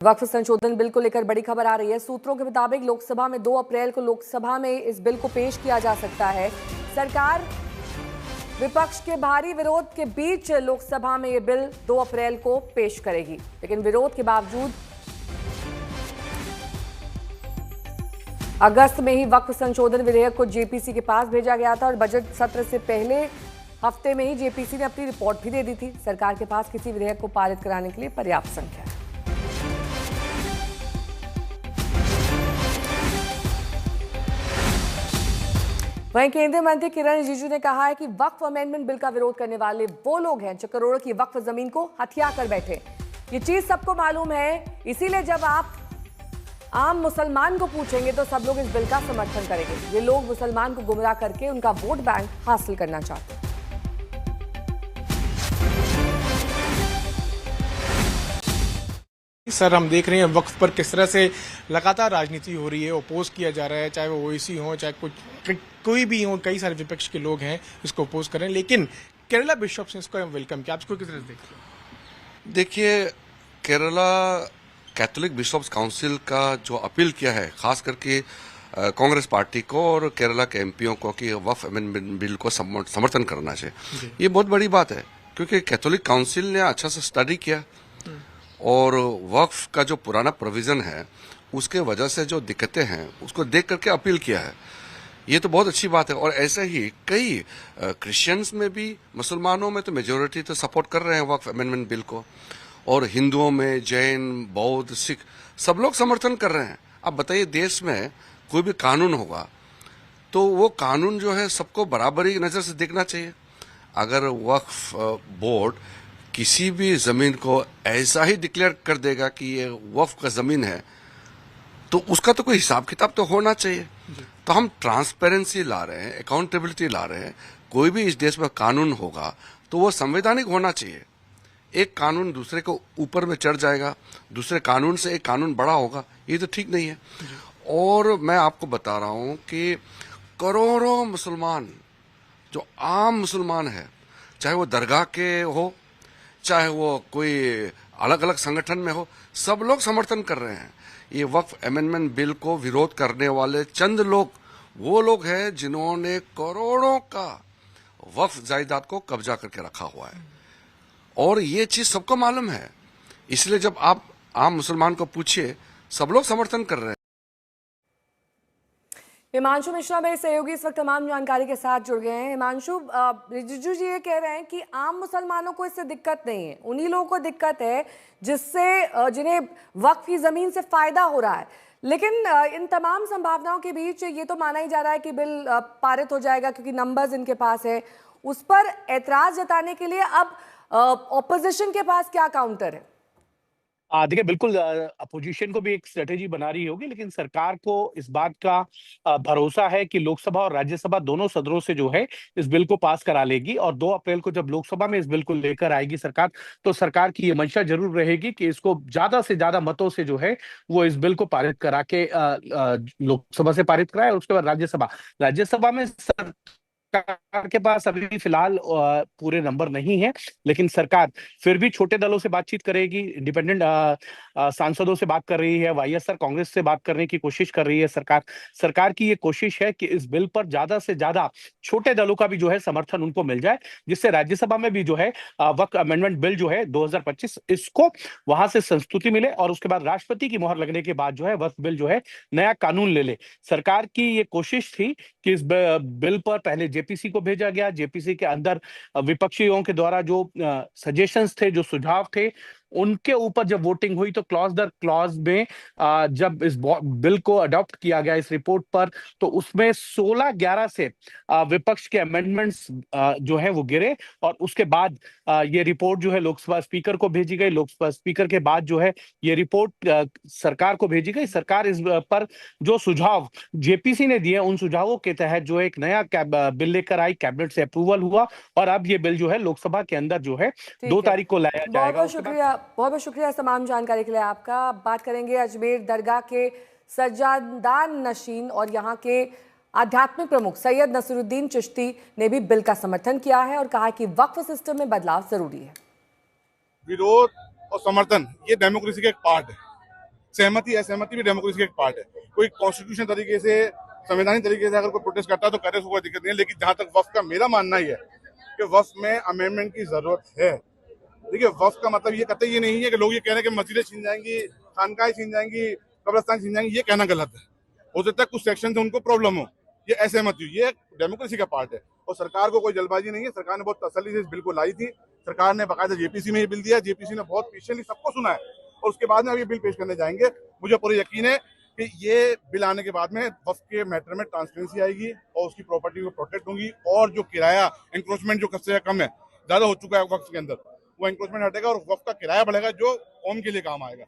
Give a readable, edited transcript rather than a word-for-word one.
वक्फ संशोधन बिल को लेकर बड़ी खबर आ रही है। सूत्रों के मुताबिक लोकसभा में 2 अप्रैल को लोकसभा में इस बिल को पेश किया जा सकता है। सरकार विपक्ष के भारी विरोध के बीच लोकसभा में यह बिल 2 अप्रैल को पेश करेगी, लेकिन विरोध के बावजूद अगस्त में ही वक्फ संशोधन विधेयक को जेपीसी के पास भेजा गया था और बजट सत्र से पहले हफ्ते में ही जेपीसी ने अपनी रिपोर्ट भी दे दी थी। सरकार के पास किसी विधेयक को पारित कराने के लिए पर्याप्त संख्या है। वहीं केंद्रीय मंत्री किरण रिजिजू ने कहा है कि वक्फ अमेंडमेंट बिल का विरोध करने वाले वो लोग हैं जो करोड़ों की वक्फ जमीन को हथिया कर बैठे। ये चीज सबको मालूम है, इसीलिए जब आप आम मुसलमान को पूछेंगे तो सब लोग इस बिल का समर्थन करेंगे। ये लोग मुसलमान को गुमराह करके उनका वोट बैंक हासिल करना चाहते हैं। सर, हम देख रहे हैं वक्फ पर किस तरह से लगातार राजनीति हो रही है, ओपोज किया जा रहा है, चाहे वो ओवैसी हो, चाहे कोई भी हो, कई सारे विपक्ष के लोग हैं इसको ओपोज कर रहे हैं, लेकिन केरला बिशप्स ने इसको वेलकम किया। आप इसको किस तरह से देखते हैं? देखिए, केरला कैथोलिक बिशप्स काउंसिल का जो अपील किया है, खास करके कांग्रेस पार्टी को और केरला के एमपीओ को कि वक्फ अमेंडमेंट बिल को समर्थन करना चाहिए, ये बहुत बड़ी बात है, क्योंकि कैथोलिक काउंसिल ने अच्छा से स्टडी किया और वक्फ का जो पुराना प्रोविजन है उसके वजह से जो दिक्कतें हैं उसको देख करके अपील किया है। ये तो बहुत अच्छी बात है। और ऐसे ही कई क्रिश्चियंस में भी, मुसलमानों में तो मेजोरिटी तो सपोर्ट कर रहे हैं वक्फ अमेंडमेंट बिल को, और हिंदुओं में जैन, बौद्ध, सिख सब लोग समर्थन कर रहे हैं। अब बताइए, देश में कोई भी कानून होगा तो वो कानून जो है सबको बराबरी नज़र से देखना चाहिए। अगर वक्फ बोर्ड किसी भी जमीन को ऐसा ही डिक्लेयर कर देगा कि ये वक्फ का जमीन है, तो उसका तो कोई हिसाब किताब तो होना चाहिए। तो हम ट्रांसपेरेंसी ला रहे हैं, अकाउंटेबिलिटी ला रहे हैं। कोई भी इस देश में कानून होगा तो वो संवैधानिक होना चाहिए। एक कानून दूसरे को ऊपर में चढ़ जाएगा, दूसरे कानून से एक कानून बड़ा होगा, ये तो ठीक नहीं है। और मैं आपको बता रहा हूं कि करोड़ों मुसलमान, जो आम मुसलमान है, चाहे वो दरगाह के हो, चाहे वो कोई अलग अलग संगठन में हो, सब लोग समर्थन कर रहे हैं। ये वक्फ अमेंडमेंट बिल को विरोध करने वाले चंद लोग वो लोग हैं जिन्होंने करोड़ों का वक्फ जायदाद को कब्जा करके रखा हुआ है, और ये चीज सबको मालूम है। इसलिए जब आप आम मुसलमान को पूछिए, सब लोग समर्थन कर रहे हैं। हिमांशु मिश्रा मेरे सहयोगी इस वक्त तमाम जानकारी के साथ जुड़ गए हैं। हिमांशु, रिजिजू जी ये कह रहे हैं कि आम मुसलमानों को इससे दिक्कत नहीं है, उन्हीं लोगों को दिक्कत है जिन्हें वक्फ की जमीन से फायदा हो रहा है। लेकिन इन तमाम संभावनाओं के बीच ये तो माना ही जा रहा है कि बिल पारित हो जाएगा क्योंकि नंबर्स इनके पास है। उस पर एतराज जताने के लिए अब ऑपोजिशन के पास क्या काउंटर है? देखिए, बिल्कुल अपोजिशन को भी एक स्ट्रेटेजी बना रही होगी, लेकिन सरकार को इस बात का भरोसा है कि लोकसभा और राज्यसभा दोनों सदनों से जो है इस बिल को पास करा लेगी, और 2 अप्रैल को जब लोकसभा में इस बिल को लेकर आएगी सरकार, तो सरकार की ये मंशा जरूर रहेगी कि इसको ज्यादा से ज्यादा मतों से जो है वो इस बिल को पारित करा के लोकसभा से पारित कराए, और उसके बाद राज्यसभा में सरकार के पास अभी फिलहाल पूरे नंबर नहीं है, लेकिन सरकार फिर भी छोटे दलों से बातचीत करेगी, इंडिपेंडेंट सांसदों से बात कर रही है, वाईएसआर कांग्रेस से बात करने की कोशिश कर रही है सरकार की ये कोशिश है कि इस बिल पर ज्यादा से ज्यादा छोटे दलों का भी जो है समर्थन उनको मिल जाए, जिससे राज्यसभा में भी जो है वक्फ अमेंडमेंट बिल जो है 2025 इसको वहां से संस्तुति मिले, और उसके बाद राष्ट्रपति की मोहर लगने के बाद जो है वक्फ बिल जो है नया कानून ले ले। सरकार की ये कोशिश थी कि इस बिल पर पहले जेपीसी को भेजा गया, जेपीसी के अंदर विपक्षियों के द्वारा जो सजेशंस थे, जो सुझाव थे, उनके ऊपर जब वोटिंग हुई तो क्लॉज दर क्लॉज में जब इस बिल को अडॉप्ट किया गया इस रिपोर्ट पर, तो उसमें 16-11 से विपक्ष के अमेंडमेंट्स जो है वो गिरे, और उसके बाद ये रिपोर्ट जो है लोकसभा स्पीकर को भेजी गई। लोकसभा स्पीकर के बाद जो है ये रिपोर्ट सरकार को भेजी गई। सरकार इस पर जो सुझाव जेपीसी ने दिए, उन सुझावों के तहत जो एक नया बिल लेकर आई, कैबिनेट से अप्रूवल हुआ, और अब ये बिल जो है लोकसभा के अंदर जो है 2 तारीख को लाया जाएगा। बहुत बहुत शुक्रिया तमाम जानकारी के लिए आपका। बात करेंगे अजमेर दरगाह के सज्जादान नशीन और यहाँ के आध्यात्मिक प्रमुख सैयद नसरुद्दीन चिश्ती ने भी बिल का समर्थन किया है और कहा कि वक्फ सिस्टम में बदलाव जरूरी है। विरोध और समर्थन ये डेमोक्रेसी का एक पार्ट है। सहमति असहमति भी डेमोक्रेसी का एक पार्ट है। कोई कॉन्स्टिट्यूशन तरीके से, संवैधानिक तरीके से अगर कोई प्रोटेस्ट करता है तो करे, उसको कोई दिक्कत नहीं है। लेकिन जहां तक वक्फ का मेरा मानना ही है कि वक्फ में अमेंडमेंट की जरूरत है। देखिए, वक्फ का मतलब ये कतई ये नहीं है कि लोग ये कह रहे हैं कि मस्जिदें छीन जाएंगी, खानकाएं छीन जाएंगी, कब्रिस्तान छीन जाएंगी। ये कहना गलत है। हो सकता है कुछ सेक्शन से उनको प्रॉब्लम हो, ये असहमति हुई, ये डेमोक्रेसी का पार्ट है। और सरकार को कोई जल्दबाजी नहीं है। सरकार ने बहुत तसल्ली से इस बिल को लाई थी। सरकार ने बाकायदा जेपीसी में ये बिल दिया, जेपीसी ने बहुत पेशेंटली सबको सुना है और उसके बाद में अभी बिल पेश करने जाएंगे। मुझे पूरा यकीन है कि ये बिल आने के बाद में वक्फ के मैटर में ट्रांसपेरेंसी आएगी और उसकी प्रॉपर्टी को प्रोटेक्ट होंगी। और जो किराया एंक्रोचमेंट जो सबसे कम है, ज्यादा हो चुका है वक्फ के अंदर, वो एंक्रोचमेंट हटेगा और वक्फ का किराया बढ़ेगा जो कौम के लिए काम आएगा।